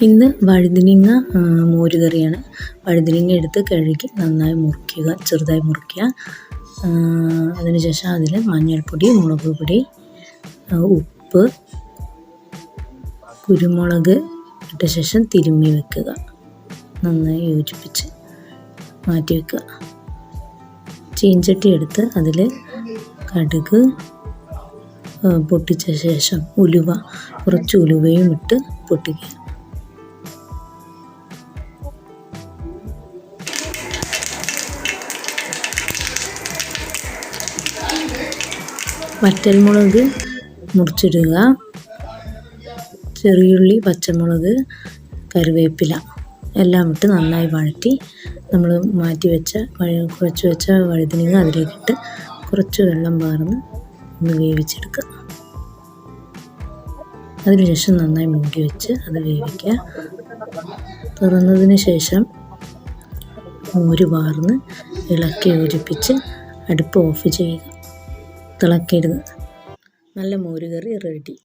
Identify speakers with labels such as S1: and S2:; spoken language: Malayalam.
S1: ഇന്ന് വഴുതനങ്ങ മോരുകറിയാണ്. വഴുതനങ്ങ എടുത്ത് കഴുകി നന്നായി മുറിക്കുക, ചെറുതായി മുറിക്കുക. അതിനുശേഷം അതിൽ മഞ്ഞൾപ്പൊടി, മുളക് പൊടി, ഉപ്പ്, കുരുമുളക് ഇട്ട ശേഷം തിരുമ്മി വെക്കുക. നന്നായി യോജിപ്പിച്ച് മാറ്റി വെക്കുക. ചീഞ്ചട്ടി എടുത്ത് അതിൽ കടുക് പൊട്ടിച്ച ശേഷം കുറച്ച് ഉലുവയും ഇട്ട് പൊട്ടിക്കുക. വറ്റൽമുളക് മുറിച്ചിടുക. ചെറിയുള്ളി, പച്ചമുളക്, കറിവേപ്പില എല്ലാം ഇട്ട് നന്നായി വഴറ്റി നമ്മൾ കുഴച്ച് വെച്ച വഴുതനങ്ങ അതിലേക്കിട്ട് കുറച്ച് വെള്ളം പാർന്ന് ഒന്ന് വേവിച്ചെടുക്കുക. അതിനുശേഷം നന്നായി മൂടി വെച്ച് അത് വേവിക്കുക. തുറന്നതിന് ശേഷം മോര് പാർന്ന് ഇളക്കി യോജിപ്പിച്ച് അടുപ്പ് ഓഫ് ചെയ്യുക. തിളക്കരുത്. നല്ല മോരുകറി റെഡി.